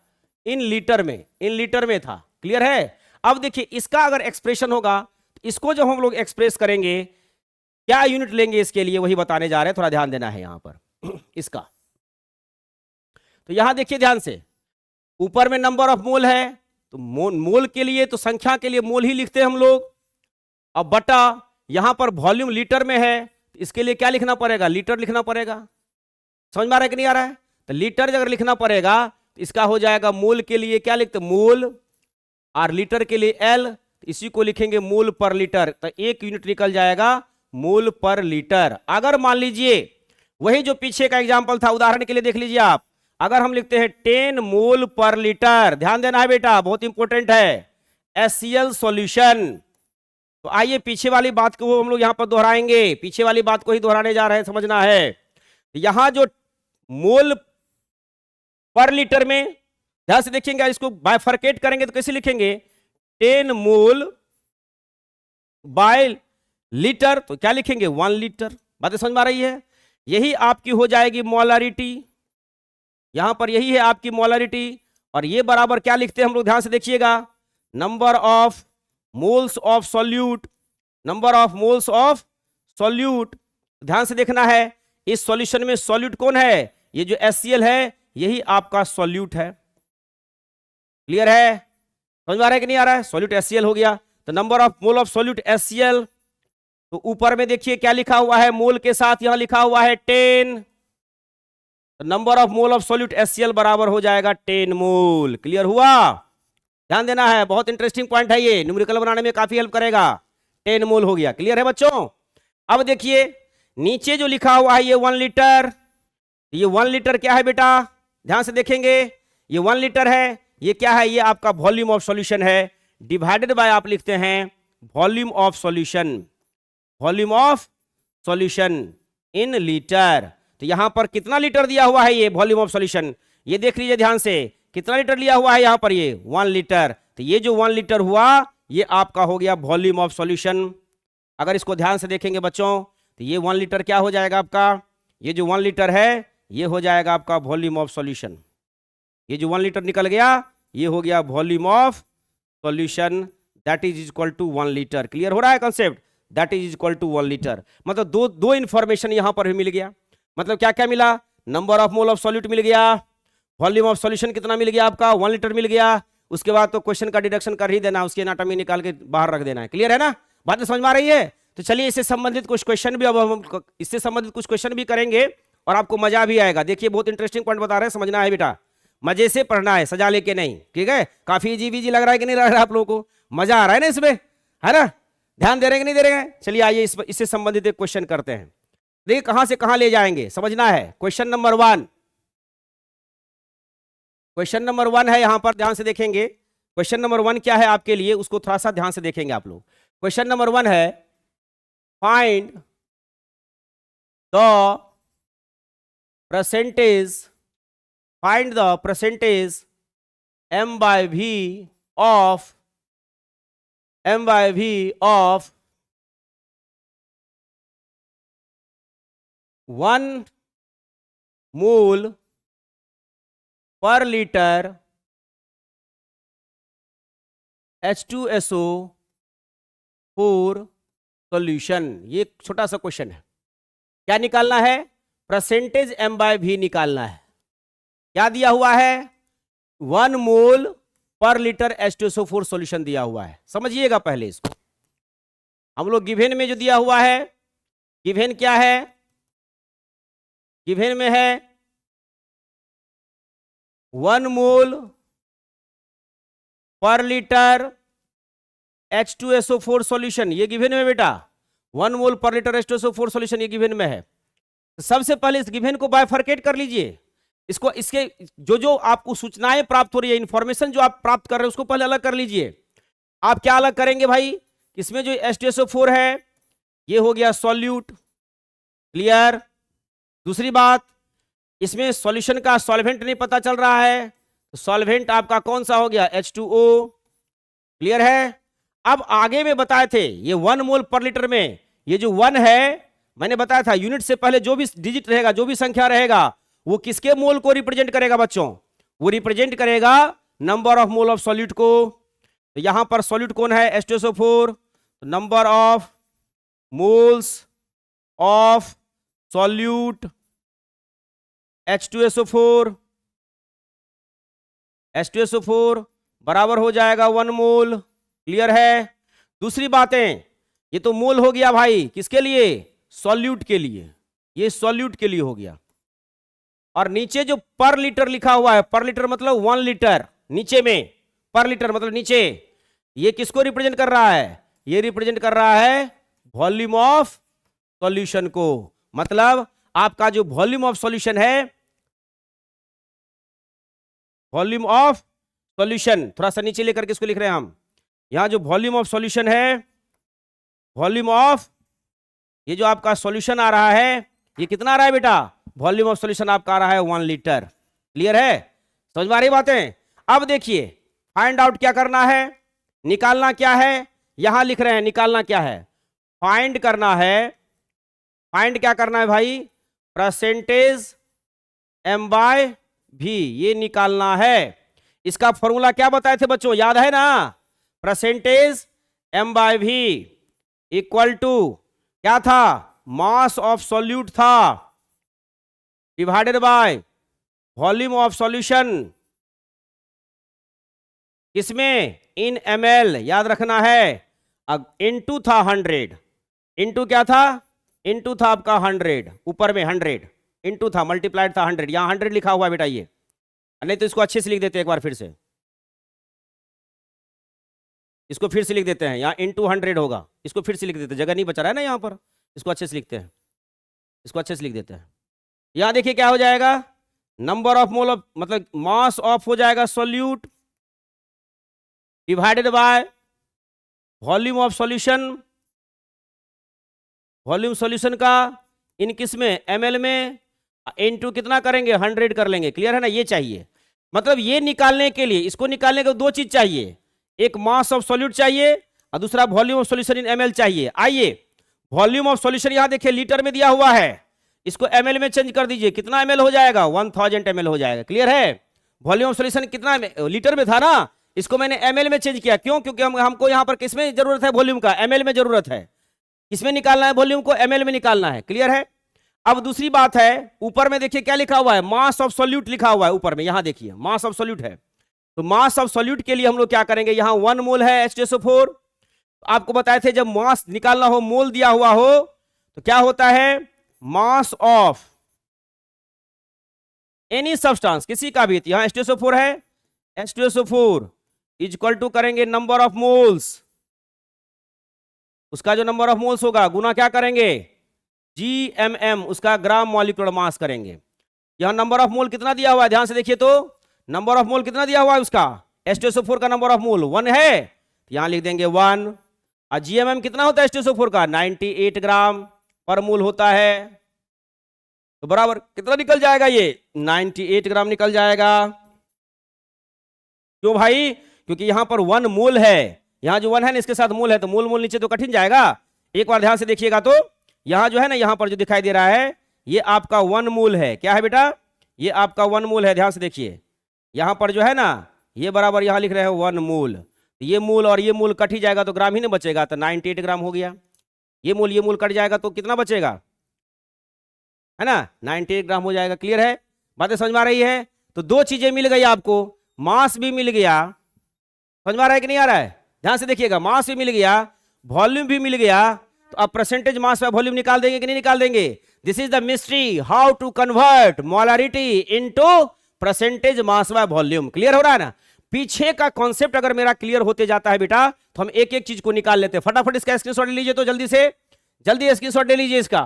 इन लीटर में, इन लीटर में था। क्लियर है? अब देखिए इसका अगर एक्सप्रेशन होगा तो इसको जब हम लोग एक्सप्रेस करेंगे क्या यूनिट लेंगे इसके लिए वही बताने जा रहे हैं, थोड़ा ध्यान देना है यहां पर इसका। तो यहां देखिए ध्यान से, ऊपर में नंबर ऑफ मोल है तो मोल के लिए तो संख्या के लिए मोल ही लिखते हैं हम लोग। अब बटा यहां पर वॉल्यूम लीटर में है तो इसके लिए क्या लिखना पड़ेगा? लीटर लिखना पड़ेगा। समझ में आ रहा है कि नहीं आ रहा है? तो लीटर अगर लिखना पड़ेगा तो इसका हो जाएगा मोल के लिए क्या लिखते? मोल। और लीटर के लिए एल, तो इसी को लिखेंगे मोल पर लीटर। तो एक यूनिट निकल जाएगा मोल पर लीटर। अगर मान लीजिए वही जो पीछे का एग्जांपल था, उदाहरण के लिए देख लीजिए आप, अगर हम लिखते हैं 10 मोल पर लीटर, ध्यान देना है बेटा, बहुत इंपॉर्टेंट है, HCl सॉल्यूशन। तो आइए पीछे वाली बात को हम लोग यहां पर दोहराएंगे, पीछे वाली बात को ही दोहराने जा रहे हैं, समझना है। यहां जो मोल पर लीटर में ध्यान से देखेंगे, इसको बाइफरकेट करेंगे तो कैसे लिखेंगे? 10 मोल बाय लीटर, तो क्या लिखेंगे? 1 लीटर। बातें समझ में आ रही है? यही आपकी हो जाएगी मोलारिटी, यहां पर यही है आपकी मोलारिटी। और ये बराबर क्या लिखते हैं हम लोग? ध्यान से देखिएगा, number of moles of solute, number of moles of solute. ध्यान से देखना है, इस सॉल्यूशन में सॉल्यूट कौन है? ये जो HCl है यही आपका सॉल्यूट है। क्लियर है? समझ में आ रहा है कि नहीं आ रहा है? सॉल्यूट HCl हो गया। तो number of mole of solute HCl, तो ऊपर में देखिए क्या लिखा हुआ है? मोल के साथ यहां लिखा हुआ है 10। Number of mole of solute HCl बराबर हो जाएगा 10 मोल। क्लियर हुआ? ध्यान देना है, बहुत इंटरेस्टिंग पॉइंट है ये, न्यूमेरिकल बनाने में काफी हेल्प करेगा। 10 मोल हो गया। क्लियर है बच्चों? अब देखिए नीचे जो लिखा हुआ है ये 1 लीटर, ये 1 लीटर क्या है बेटा? ध्यान से देखेंगे, ये 1 लीटर है, ये क्या है? ये आपका वॉल्यूम ऑफ सॉल्यूशन है, डिवाइडेड बाय आप लिखते हैं volume of solution, volume of solution in litre. तो यहां पर कितना लीटर दिया हुआ है? ये वॉल्यूम ऑफ सॉल्यूशन, ये देख लीजिए ध्यान से, कितना लीटर लिया हुआ है यहां पर? ये 1 लीटर। तो ये जो 1 लीटर हुआ ये आपका हो गया वॉल्यूम ऑफ सॉल्यूशन। अगर इसको ध्यान से देखेंगे बच्चों तो ये 1 लीटर क्या हो जाएगा आपका? ये जो 1 लीटर है ये हो जाएगा आपका वॉल्यूम ऑफ सॉल्यूशन। ये जो 1 लीटर निकल गया ये हो गया volume of solution, that is equal to 1 litre. Clear हो रहा है concept? That is equal to 1 litre. मतलब दो इंफॉर्मेशन यहां पर भी मिल गया। मतलब क्या क्या मिला? Number of mole of solute मिल गया, वॉल्यूम ऑफ सॉल्यूशन कितना मिल गया आपका? 1 लीटर मिल गया। उसके बाद तो क्वेश्चन का डिडक्शन कर ही देना, उसकी एनाटॉमी निकाल के बाहर रख देना है। क्लियर है ना? बात समझ में आ रही है? तो चलिए इससे संबंधित कुछ क्वेश्चन भी, अब हम इससे संबंधित कुछ क्वेश्चन भी करेंगे और आपको मजा भी आएगा। देखिए बहुत इंटरेस्टिंग पॉइंट बता रहे हैं, समझना है बेटा, मजे से पढ़ना है, सजा लेके नहीं। ठीक है? काफी इजी विजी लग रहा है कि नहीं लग रहा है आप लोगों को? मजा आ रहा है ना इसमें, है ना? ध्यान दे रहे हैं कि नहीं दे रहे हैं? चलिए आइए इससे संबंधित एक क्वेश्चन करते हैं। देखिए कहां से कहां ले जाएंगे, समझना है। क्वेश्चन नंबर 1, क्वेश्चन नंबर 1 है यहां पर, ध्यान से देखेंगे। क्वेश्चन नंबर 1 क्या है आपके लिए, उसको थोड़ा सा ध्यान से देखेंगे आप लोग। क्वेश्चन नंबर 1 है, find the percentage, find the percentage m/v of 1 मोल पर लीटर H2SO4 सॉल्यूशन। ये एक छोटा सा क्वेश्चन है। क्या निकालना है? परसेंटेज m/v निकालना है। क्या दिया हुआ है? 1 मोल पर लीटर H2SO4 सॉल्यूशन दिया हुआ है। समझिएगा पहले इसको, हम लोग गिवन में जो दिया हुआ है, गिवन क्या है? गिवन में है 1 मोल पर लीटर H2SO4 सॉल्यूशन, ये गिवन में बेटा 1 मोल पर लीटर H2SO4 सॉल्यूशन ये गिवन में है। तो सबसे पहले इस गिवन को बाइफरकेट कर लीजिए। इसको, इसके जो आपको सूचनाएं प्राप्त हो रही है, इंफॉर्मेशन जो आप प्राप्त कर रहे हैं उसको पहले अलग कर लीजिए। आप क्या अलग करेंगे भाई? इसमें जो H2SO4 है ये हो गया सॉल्यूट। क्लियर? दूसरी बात, इसमें सॉल्यूशन का सॉल्वेंट नहीं पता चल रहा है, तो सॉल्वेंट आपका कौन सा हो गया? H2O। क्लियर है? अब आगे में बताए थे ये 1 मोल पर लीटर में, ये जो 1 है मैंने बताया था यूनिट से पहले जो भी डिजिट रहेगा, जो भी संख्या रहेगा, वो किसके मोल को रिप्रेजेंट करेगा बच्चों? वो रिप्रेजेंट करेगा number of mole of solute को। तो यहां पर सॉल्यूट कौन है? H2SO4। Number of moles of solute H2SO4, H2SO4 बराबर हो जाएगा 1 मोल। क्लियर है? दूसरी बातें, ये तो मोल हो गया भाई किसके लिए? सॉल्यूट के लिए। ये सॉल्यूट के लिए हो गया। और नीचे जो पर लीटर लिखा हुआ है, पर लीटर मतलब 1 लीटर, नीचे में पर लीटर मतलब नीचे, ये किसको रिप्रेजेंट कर रहा है? ये रिप्रेजेंट कर रहा है वॉल्यूम ऑफ सॉल्यूशन को। मतलब आपका जो वॉल्यूम ऑफ सॉल्यूशन है, वॉल्यूम ऑफ सॉल्यूशन, थोड़ा सा नीचे लेकर के इसको लिख रहे हैं हम। यहां जो वॉल्यूम ऑफ सॉल्यूशन है, वॉल्यूम ऑफ, ये जो आपका सॉल्यूशन आ रहा है, ये कितना आ रहा है बेटा? वॉल्यूम ऑफ सॉल्यूशन आपका आ रहा है 1 लीटर। क्लियर है? समझ में आ रही बातें? अब देखिए फाइंड आउट क्या करना है, निकालना क्या है, यहां लिख रहे हैं निकालना क्या है, फाइंड करना है। फाइंड क्या करना है भाई? परसेंटेज m/v, ये निकालना है। इसका फॉर्मूला क्या बताए थे बच्चों, याद है ना? परसेंटेज m/v इक्वल टू क्या था? मास ऑफ सॉल्यूट था divided by volume of solution, किसमें? इन ml, याद रखना है। इनटू था 100, इनटू क्या था? इनटू था आपका 100, ऊपर में 100 इनटू था, मल्टीप्लाइड था 100, यहां 100 लिखा हुआ है बेटा ये, नहीं तो इसको अच्छे से लिख देते हैं एक बार फिर से, इसको फिर से लिख देते हैं, यहाँ इनटू 100 होगा, इसको फिर से लिख देते हैं, जगह नहीं बचा रहा है ना यहाँ पर, इसको अच्छे से लिखते हैं, इसको अच्छे से लिख देते हैं। यहां देखिए क्या हो जाएगा, नंबर ऑफ मोल ऑफ, मतलब मास ऑफ हो जाएगा solute divided by volume of solution, volume solution का इन किस में? ml में, इनटू कितना करेंगे? 100 कर लेंगे। क्लियर है ना? ये चाहिए, मतलब ये निकालने के लिए, इसको निकालने के 2 चीज चाहिए, एक मास ऑफ सॉल्यूट चाहिए और दूसरा volume of solution in ml चाहिए। आइए वॉल्यूम ऑफ सॉल्यूशन यहां देखिए लीटर में दिया हुआ है, इसको ml में चेंज कर दीजिए, कितना ml हो जाएगा? 1000 ml हो जाएगा। क्लियर है? वॉल्यूम ऑफ सॉल्यूशन कितना लीटर में था ना, इसको मैंने ml में चेंज किया। क्यों? क्योंकि हमको यहां पर किसमें जरूरत है? वॉल्यूम का, ml में जरूरत है। किसमें निकालना है? वॉल्यूम को ml में निकालना है। क्लियर है? अब दूसरी बात है, ऊपर में देखिए क्या लिखा हुआ है? मास ऑफ सॉल्यूट लिखा हुआ है ऊपर में, यहां देखिए मास ऑफ सॉल्यूट है। तो मास ऑफ सॉल्यूट के लिए हम लोग क्या करेंगे? यहां 1 मोल है H2SO4, आपको बताए थे जब मास निकालना हो, मोल दिया हुआ हो, तो क्या होता है? मास ऑफ एनी सब्सटेंस, किसी का भी, यहां H2SO4 है, H2SO4 इज इक्वल टू करेंगे नंबर ऑफ मोल्स, उसका जो नंबर ऑफ मोल्स होगा गुना क्या करेंगे? GMM, उसका ग्राम मॉलिक्यूलर मास करेंगे। यहां नंबर ऑफ मोल कितना दिया हुआ है? ध्यान से देखिए तो, नंबर ऑफ मोल कितना दिया हुआ है उसका? H2SO4 का नंबर ऑफ मोल 1 है, तो यहां लिख देंगे 1। और GMM कितना होता है H2SO4 का? 98 ग्राम पर मोल होता है। तो बराबर कितना निकल जाएगा? ये 98 ग्राम निकल जाएगा। क्यों भाई? क्योंकि यहां पर 1 मोल है, यहां जो 1 है ना इसके साथ मोल है, तो मोल मोल नीचे तो कठिन जाएगा। एक बार ध्यान से देखिएगा तो, यहां जो है ना, यहां पर जो दिखाई दे रहा है ये आपका 1 मोल है। क्या है बेटा? ये आपका 1 मोल है। ध्यान से देखिए यहां पर जो है ना, ये बराबर यहां लिख रहे हैं 1 मोल, ये मोल और ये मोल कट ही जाएगा तो ग्राम ही नहीं बचेगा, तो 98 ग्राम हो गया। ये मोल कट जाएगा तो कितना बचेगा? है ना, 98 ग्राम हो जाएगा। क्लियर है? बातें समझ में आ रही है? तो 2 चीजें मिल गई आपको, मास भी मिल गया, समझ में आ रहा है कि नहीं आ रहा है? ध्यान से देखिएगा, मास भी मिल गया, वॉल्यूम भी मिल गया। तो अब परसेंटेज मास बाय वॉल्यूम निकाल देंगे कि नहीं निकाल देंगे? This is the mystery, how to convert molarity into percentage mass by volume. Clear हो रहा है ना? पीछे का कॉन्सेप्ट अगर मेरा क्लियर होते जाता है बेटा, तो हम एक एक चीज को निकाल लेते हैं। फटाफट इसका स्क्रीनशॉट ले लीजिए, तो जल्दी से जल्दी स्क्रीनशॉट ले लीजिए इसका,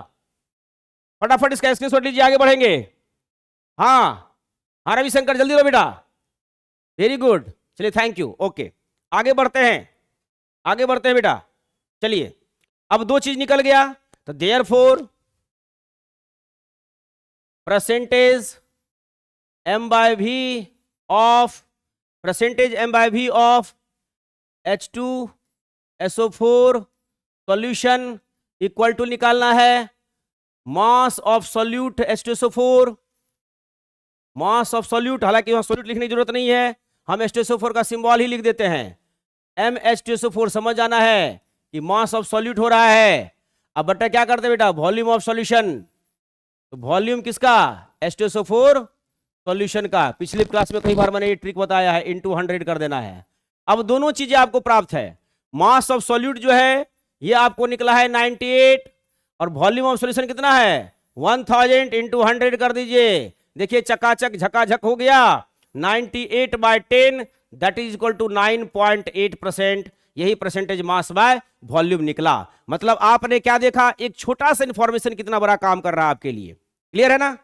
फटाफट इसका स्क्रीनशॉट लीजिए, आगे बढ़ेंगे। हाँ रविशंकर जल्दी लो बेटा, वेरी गुड, चलिए थैंक यू। ओके आगे बढ़ते हैं, आगे बढ़ते हैं बेटा। चलिए अब 2 चीज निकल गया, तो therefore percentage m/v of, percentage m/v of H2 SO4 solution equal to निकालना है mass of solute H2SO4, mass of solute, हालांकि वहां सॉल्यूट लिखने की जरूरत नहीं है, हम H2SO4 का सिंबल ही लिख देते हैं MH2SO4। समझ जाना है कि मास ऑफ सॉल्यूट हो रहा है। अब बट्टा क्या करते हैं बेटा, वॉल्यूम ऑफ सॉल्यूशन, तो वॉल्यूम किसका, H2SO4 सॉल्यूशन का। पिछली क्लास में कई बार मैंने ये ट्रिक बताया है, इनटू 100 कर देना है। अब दोनों चीजें आपको प्राप्त है, मास ऑफ सॉल्यूट जो है ये आपको निकला है 98 और वॉल्यूम ऑफ सॉल्यूशन कितना है 1000 इंटू 100 कर दीजिए। देखिए चकाचक झकाझक हो गया, 98/10 दैट इज इक्वल टू 9.8%। यही परसेंटेज मास बाय वॉल्यूम निकला। मतलब आपने क्या देखा, एक छोटा सा इंफॉर्मेशन कितना बड़ा काम कर रहा है आपके लिए। क्लियर है ना,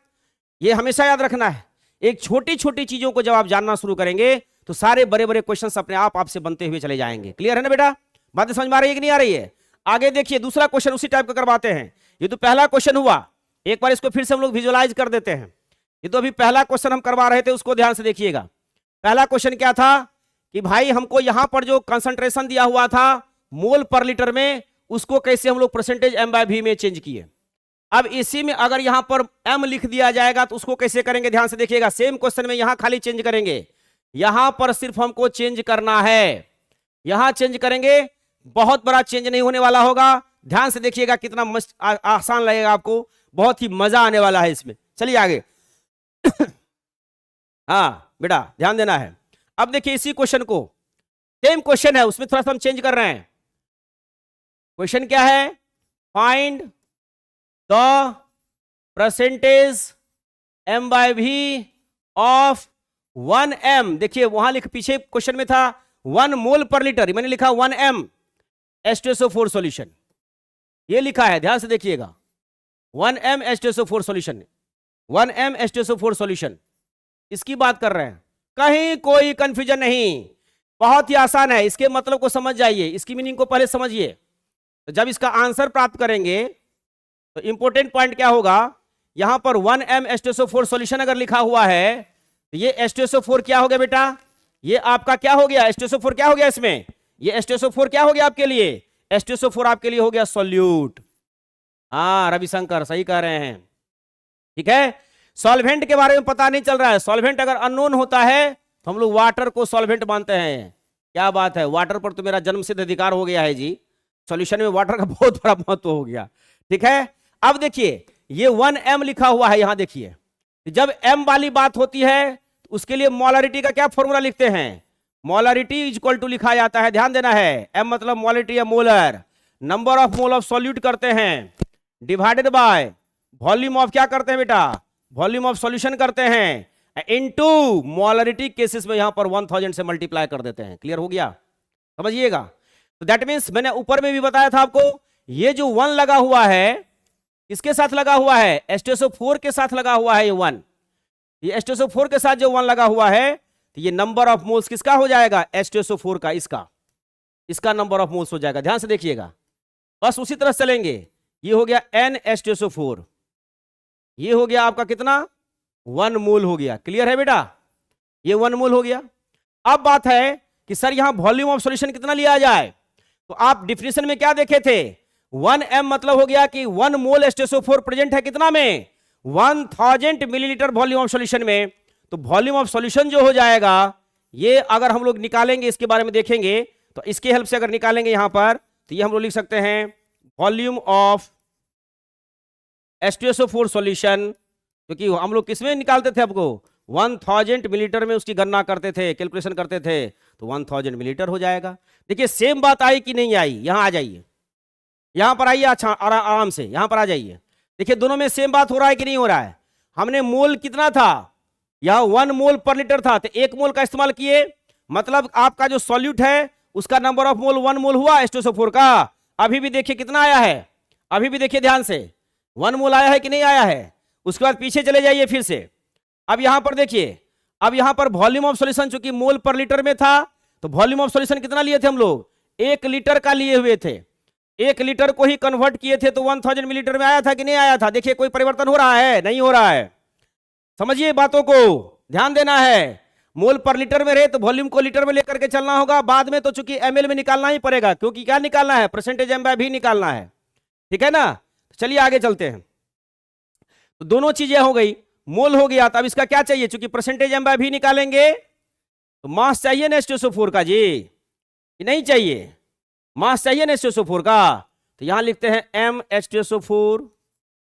ये हमेशा याद रखना है। एक छोटी छोटी चीजों को जब आप जानना शुरू करेंगे तो सारे बड़े बड़े क्वेश्चंस अपने आप आपसे बनते हुए चले जाएंगे। क्लियर है ना बेटा, बातें समझ में आ रही है कि नहीं आ रही है। आगे देखिए दूसरा क्वेश्चन उसी टाइप का करवाते हैं। ये तो पहला क्वेश्चन हुआ, एक बार इसको फिर से हम लोग विजुअलाइज कर देते हैं। ये तो अभी पहला क्वेश्चन हम करवा रहे थे, उसको ध्यान से देखिएगा। पहला क्वेश्चन क्या था कि भाई हमको यहां पर जो कंसंट्रेशन दिया हुआ था मोल पर लीटर में, उसको कैसे हम लोग परसेंटेज m/v में चेंज किए। अब इसी में अगर यहां पर m लिख दिया जाएगा तो उसको कैसे करेंगे, ध्यान से देखिएगा। सेम क्वेश्चन में यहां खाली चेंज करेंगे, यहां पर सिर्फ हमको चेंज करना है, यहां चेंज करेंगे, बहुत बड़ा चेंज नहीं होने वाला होगा। ध्यान से देखिएगा कितना मस्त आसान लगेगा आपको, बहुत ही मजा आने वाला है इसमें। चलिए आगे हाँ बेटा ध्यान देना है। अब देखिए इसी क्वेश्चन को, सेम क्वेश्चन है, उसमें थोड़ा सा हम चेंज कर रहे हैं। क्वेश्चन क्या है, find the percentage m/v of 1m। देखिए वहां लिख, पीछे क्वेश्चन में था 1 मोल पर लीटर, मैंने लिखा 1m H2SO4 सॉल्यूशन, ये लिखा है, ध्यान से देखिएगा 1m H2SO4 solution, 1m H2SO4 solution, इसकी बात कर रहे हैं। कहीं कोई कंफ्यूजन नहीं, बहुत ही आसान है। इसके मतलब को समझ जाइए, इसकी मीनिंग को पहले समझिए। तो जब इसका आंसर प्राप्त करेंगे तो इंपॉर्टेंट पॉइंट क्या होगा, यहां पर 1m H2SO4 सॉल्यूशन अगर लिखा हुआ है तो ये H2SO4 क्या हो गया बेटा, ये आपका क्या हो गया, H2SO4 क्या हो गया इसमें, ये H2SO4 क्या हो गया आपके लिए, H2SO4 आपके लिए हो गया सॉल्यूट। हाँ रविशंकर सही कह रहे हैं, ठीक है। सॉल्वेंट के बारे में पता नहीं चल रहा है, सॉल्वेंट अगर अननोन होता है तो हम लोग वाटर को सॉल्वेंट मानते हैं। क्या बात है, वाटर पर तो मेरा जन्मसिद्ध अधिकार हो गया है जी, सॉल्यूशन में वाटर का बहुत बड़ा महत्व हो गया, ठीक है। अब देखिए ये 1m लिखा हुआ है, यहां देखिए जब m वाली बात होती है तो उसके लिए मोलारिटी का क्या फॉर्मूला लिखते हैं, मोलारिटी इज इक्वल टू लिखा जाता है, ध्यान देना है। m मतलब मोलारिटी या molar, number of mole of solute करते हैं डिवाइडेड बाय वॉल्यूम ऑफ क्या करते हैं बेटा, वॉल्यूम ऑफ सॉल्यूशन करते हैं, इनटू मोलारिटी केसेस में यहां पर 1000 से मल्टीप्लाई कर देते हैं। क्लियर हो गया, समझिएगा। तो दैट मींस मैंने ऊपर में भी बताया था आपको, ये जो 1 लगा हुआ है किसके साथ लगा हुआ है, H2SO4 के साथ लगा हुआ है। ये 1, ये H2SO4 के साथ जो 1 लगा हुआ है तो ये नंबर ऑफ मोल्स किसका हो जाएगा, H2SO4 का, इसका नंबर ऑफ मोल्स हो जाएगा। ध्यान से देखिएगा, बस उसी तरह चलेंगे। ये हो गया N H2SO4, ये हो गया आपका कितना 1 मोल हो गया। क्लियर है बेटा, ये 1 मोल हो गया। अब बात है कि सर यहां वॉल्यूम ऑफ सॉल्यूशन कितना लिया जाए, तो आप डिफिनेशन में क्या देखे थे, 1m मतलब हो गया कि 1 मोल H2SO4 प्रेजेंट है कितना में, 1000 मिलीलीटर वॉल्यूम ऑफ सॉल्यूशन में। तो वॉल्यूम ऑफ सॉल्यूशन जो हो जाएगा, ये अगर हम लोग निकालेंगे, इसके बारे में देखेंगे, तो इसके हेल्प से अगर निकालेंगे यहां पर, तो ये हम लोग लिख सकते हैं वॉल्यूम ऑफ H2SO4 सॉल्यूशन, क्योंकि हम लोग किसमें निकालते थे, आपको 1000 मिलीलीटर में उसकी गणना करते थे, कैलकुलेशन करते थे, तो 1000 मिलीलीटर हो जाएगा। देखिए सेम बात आई कि नहीं आई, यहां आ जाइए, यहां पर आइए, अच्छा आराम से यहां पर आ जाइए। देखिए दोनों में सेम बात हो रहा है कि नहीं हो रहा है। हमने मोल कितना था, यहां 1 मोल पर लीटर था, तो 1 मोल का इस्तेमाल किए, मतलब आपका जो सॉल्यूट है उसका नंबर ऑफ मोल 1 मोल हुआ H2SO4 का। अभी भी देखिए कितना आया है, अभी भी देखिए ध्यान से 1 मोल आया है कि नहीं आया है। उसके बाद पीछे चले जाइए फिर से, अब यहां पर देखिए, अब यहां पर वॉल्यूम ऑफ सॉल्यूशन चूंकि मोल पर लीटर में था, तो वॉल्यूम ऑफ सॉल्यूशन कितना लिए थे हम लोग, 1 लीटर का लिए हुए थे। 1 लीटर को ही कन्वर्ट किए थे तो 1000 मिलीलीटर में आया था कि नहीं आया था। देखिए कोई परिवर्तन हो रहा है, नहीं हो रहा है, समझिए बातों को, ध्यान देना है। मोल पर लीटर में रहे तो वॉल्यूम को लीटर में लेकर के चलना होगा, बाद में तो चूंकि एमएल में निकालना ही पड़ेगा, क्योंकि क्या निकालना है, परसेंटेज एम बाय भी निकालना है, ठीक है ना। तो चलिए आगे चलते हैं। तो दोनों चीजें हो गई, मोल हो गया, तो अब इसका क्या चाहिए, चूंकि परसेंटेज एम बाय भी निकालेंगे तो मास चाहिए ना H2SO4 का जी, कि नहीं चाहिए, मास चाहिए ना H2SO4 का। तो यहां लिखते हैं MH2SO4,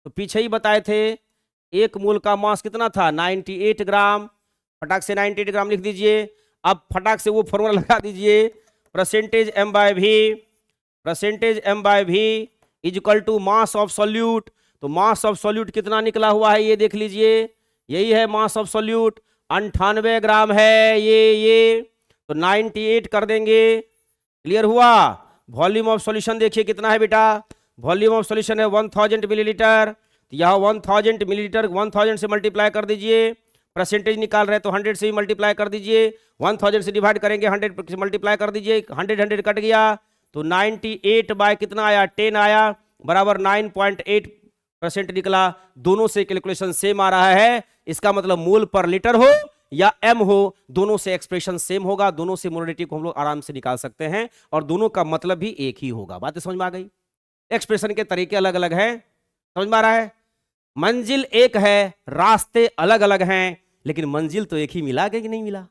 तो पीछे ही बताए थे एक मोल का मास कितना था, 98 ग्राम, फटाक से 98 ग्राम लिख दीजिए। अब फटाक से वो फॉर्मूला लगा दीजिए, percentage M by V is equal to mass of solute. तो मास ऑफ सॉल्यूट कितना निकला हुआ है ये देख लीजिए, यही है मास ऑफ सॉल्यूट, 98 ग्राम है ये, तो 98 कर देंगे, क्लियर हुआ। वॉल्यूम ऑफ सॉल्यूशन देखिए कितना है बेटा, वॉल्यूम ऑफ सॉल्यूशन है 1000 मिलीलीटर, तो यहाँ 1000 मिलीलीटर 1000 से मल्टीप्लाई कर दीजिए, परसेंटेज निकाल रहे हैं तो 100 से भी मल्टीप्लाई कर दीजिए, 1000 से डिवाइड करेंगे 100 से मल्टीप्लाई कर दीजिए, 100 कट गया तो 98 बाय कितना आया, 10 आया, बराबर 9.8% निकला। दोनों से कैलकुलेशन सेम आ रहा है, इसका मतलब मोल पर लीटर हो या एम हो, दोनों से एक्सप्रेशन सेम होगा, दोनों से मोलरिटी को हम लोग आराम से निकाल सकते हैं और दोनों का मतलब भी एक ही होगा। बातें समझ में आ गई, एक्सप्रेशन के तरीके अलग अलग हैं, समझ में आ रहा है। मंजिल एक है, रास्ते अलग अलग हैं, लेकिन मंजिल तो एक ही मिला कि नहीं मिला,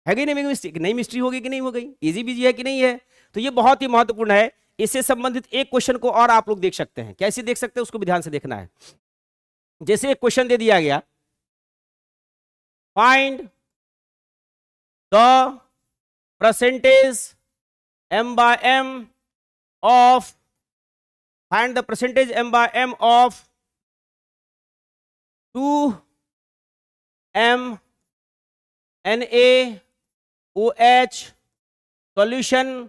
है कि नहीं, नई मिस्ट्री होगी कि नहीं हो गई, इजी बिजी है कि नहीं है। तो ये बहुत ही महत्वपूर्ण है। इससे संबंधित एक क्वेश्चन को और आप लोग देख सकते हैं, कैसे देख सकते हैं उसको भी ध्यान से देखना है। जैसे एक क्वेश्चन दे दिया गया, find the percentage M by M of, find the percentage M by M of 2m NaOH solution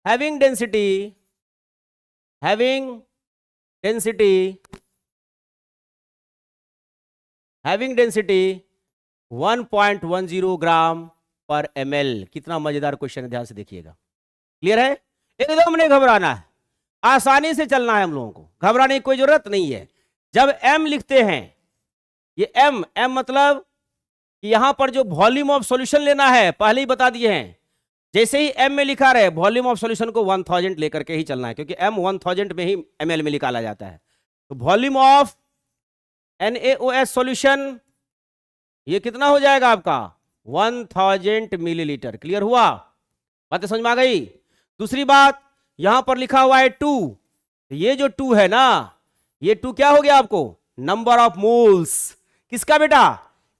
having density 1.10 gram per ml। कितना मजेदार क्वेश्चन है, ध्यान से देखिएगा, क्लियर है, एकदम नहीं घबराना है, आसानी से चलना है हम लोगों को, घबराने की कोई जरूरत नहीं है। जब m लिखते हैं, ये m मतलब कि यहां पर जो वॉल्यूम ऑफ सॉल्यूशन लेना है पहले ही बता दिए हैं, जैसे ही m में लिखा रहे वॉल्यूम ऑफ सॉल्यूशन को 1000 लेकर के ही चलना है, क्योंकि m 1000 में ही ml में निकाला जाता है। तो वॉल्यूम ऑफ NaOH सॉल्यूशन ये कितना हो जाएगा आपका, 1000 मिलीलीटर, क्लियर हुआ, बात समझ में आ गई। दूसरी बात, यहां पर लिखा हुआ है 2, ये जो 2 है ना, ये 2 क्या हो गया आपको, नंबर ऑफ मोल्स, किसका बेटा,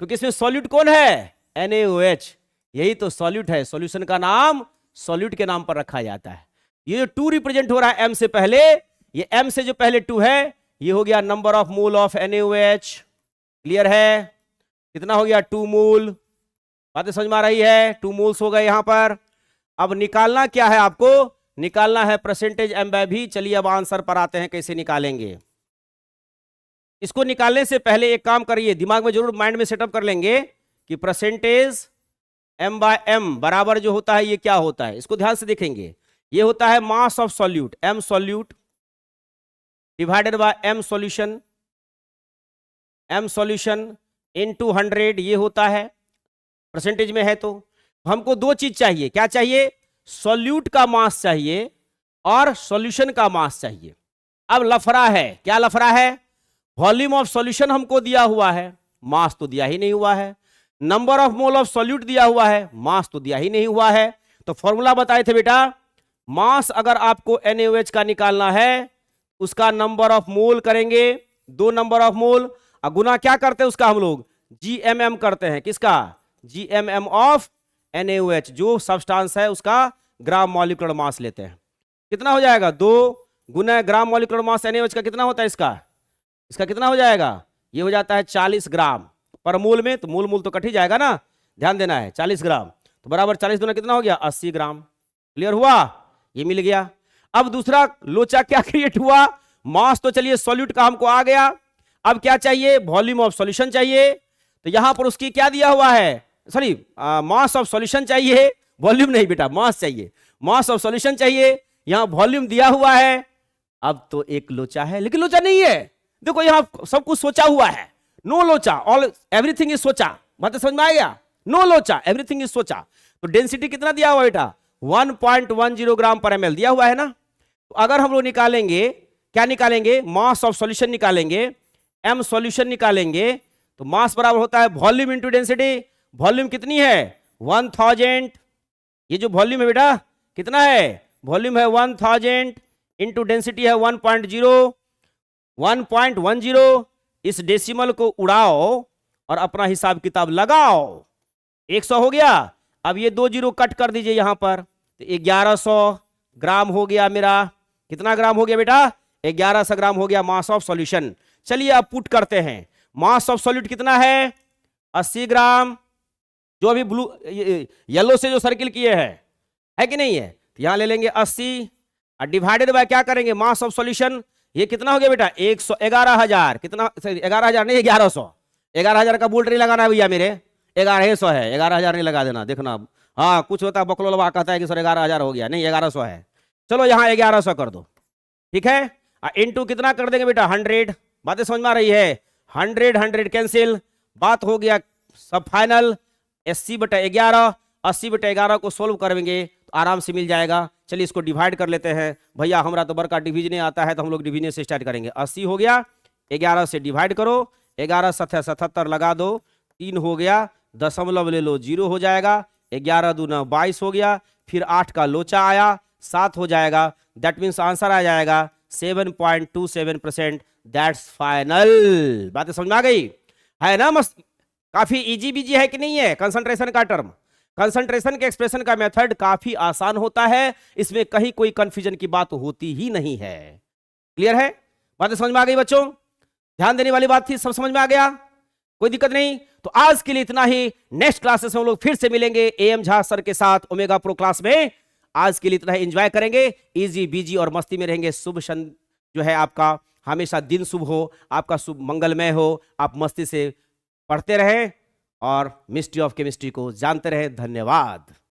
क्योंकि इसमें सॉल्यूट कौन है, NaOH, यही तो सॉल्यूट है, सॉल्यूशन का नाम सॉल्यूट के नाम पर रखा जाता है। ये जो 2 रिप्रेजेंट हो रहा है m से पहले, ये m से जो पहले 2 है, ये हो गया number of mole of NaOH, clear है, कितना हो गया, 2 मोल, बातें समझ में आ रही है, 2 मोल्स हो गए यहां पर। अब निकालना क्या है आपको, निकालना है परसेंटेज एम बाय भी। चलिए अब आंसर पर आते हैं, कैसे निकालेंगे। इसको निकालने से पहले एक काम करिए, दिमाग में जरूर माइंड में सेटअप कर लेंगे कि परसेंटेज एम बाय एम बराबर जो होता है ये क्या होता है, इसको ध्यान से देखेंगे। ये होता है mass of solute, M solute divided by M solution, M solution into 100, ये होता है परसेंटेज में है। तो हमको दो चीज चाहिए, क्या चाहिए, सॉल्यूट का मास चाहिए और सॉल्यूशन का मास चाहिए। अब लफड़ा है, क्या लफड़ा है, वॉल्यूम ऑफ सॉल्यूशन हमको दिया हुआ है, मास तो दिया ही नहीं हुआ है, number of mole of solute दिया हुआ है, मास तो दिया ही नहीं हुआ है। तो फॉर्मूला बताए थे बेटा, मास अगर आपको NaOH का निकालना है, उसका नंबर ऑफ मोल करेंगे, 2 नंबर ऑफ मोल, और गुना क्या करते हैं उसका, हम लोग GMM करते हैं, किसका, GMM ऑफ NaOH, जो सब्सटेंस है उसका ग्राम मॉलिक्यूलर मास लेते हैं। कितना हो जाएगा, 2 गुना ग्राम मॉलिक्यूलर मास NaOH का कितना होता है, इसका कितना हो जाएगा, ये हो जाता है 40 ग्राम पर मोल में, तो मोल तो कट ही जाएगा ना, ध्यान देना है, 40 ग्राम, तो बराबर 40 दूना कितना हो गया, 80 ग्राम, क्लियर हुआ, ये मिल गया। अब दूसरा लोचा क्या क्रिएट हुआ, मास तो चलिए सॉल्यूट का हमको आ गया, अब क्या चाहिए, वॉल्यूम ऑफ सॉल्यूशन चाहिए। तो यहां पर उसकी क्या दिया हुआ है, सॉरी मास ऑफ सॉल्यूशन चाहिए, वॉल्यूम नहीं बेटा, मास चाहिए, मास ऑफ सॉल्यूशन चाहिए, यहां वॉल्यूम दिया हुआ है। अब तो एक लोचा है, लेकिन लोचा नहीं है, देखो यहां सब कुछ सोचा हुआ है, नो लोचा, ऑल एवरीथिंग इज सोचा, बात समझ में आ गया, नो लोचा, एवरीथिंग इज सोचा। तो डेंसिटी कितना दिया हुआ बेटा, 1.10 ग्राम पर ml दिया हुआ है ना। तो अगर हम लोग निकालेंगे, क्या निकालेंगे, मास ऑफ सॉल्यूशन निकालेंगे, m सॉल्यूशन निकालेंगे, तो मास बराबर होता है वॉल्यूम इंटू डेंसिटी। वॉल्यूम कितनी है, 1000। ये जो वॉल्यूम है बेटा कितना है, वॉल्यूम है 1000 इंटू डेंसिटी है 1.10। इस डेसिमल को उड़ाओ और अपना हिसाब किताब लगाओ। 100 हो गया। अब ये 2 जीरो कट कर दीजिए यहां पर, तो 1100 ग्राम हो गया मेरा। कितना ग्राम हो गया बेटा, 1100 ग्राम हो गया मास ऑफ सॉल्यूशन। चलिए अब पुट करते हैं, मास ऑफ सॉल्यूट कितना है, 80 ग्राम। जो अभी ब्लू येलो से जो सर्किल किए है कि नहीं है, तो यहां ले लेंगे 80 और डिवाइडेड बाय क्या करेंगे, मास ऑफ सॉल्यूशन। ये कितना हो गया बेटा, 111,000। कितना, 11,000 नहीं, 1100। 11,000 का बोल्ट नहीं लगाना है भैया मेरे, 1100 है, 11,000 नहीं लगा देना। देखना हाँ कुछ होता है, बकलोलवा कहता है कि सर 11,000 हो गया, नहीं 1100 है। चलो यहाँ 1100 कर दो, ठीक है। इंटू कितना कर देंगे बेटा, 100। बातें समझ में आ रही है, 100 कैंसिल, बात हो गया सब फाइनल। 80/11, 80/11 को सोल्व करेंगे तो आराम से मिल जाएगा। चलिए इसको डिवाइड कर लेते हैं भैया, हमरा तो बड़का डिवीजन आता है, तो हम लोग डिवीजन से स्टार्ट करेंगे। 80 हो गया, 11 से डिवाइड करो, 11 7 77 लगा दो, 3 हो गया, दशमलव ले लो, 0 हो जाएगा। 11 दूना 22 हो गया, फिर 8 का लोचा आया, 7 हो जाएगा। दैट मीन्स आंसर आ जाएगा 7.27%। That's final. बातें समझ में आ गई है ना, मस्त, काफी इजी बीजी है कि नहीं है। कंसंट्रेशन का टर्म, कंसंट्रेशन के एक्सप्रेशन का मेथड काफी आसान होता है, इसमें कहीं कोई कंफ्यूजन की बात होती ही नहीं है। क्लियर है, बातें समझ में आ गई बच्चों, ध्यान देने वाली बात थी, सब समझ में आ गया, कोई दिक्कत नहीं। तो आज के लिए इतना ही, नेक्स्ट क्लासेस में हम लोग फिर से मिलेंगे AM झा सर के साथ ओमेगा प्रो क्लास में। आज के लिए इतना ही, एंजॉय करेंगे, इजी बीजी और मस्ती में रहेंगे। शुभ जो है आपका हमेशा दिन शुभ हो, आपका शुभ मंगलमय हो, आप मस्ती से पढ़ते रहें और मिस्ट्री ऑफ केमिस्ट्री को जानते रहें। धन्यवाद।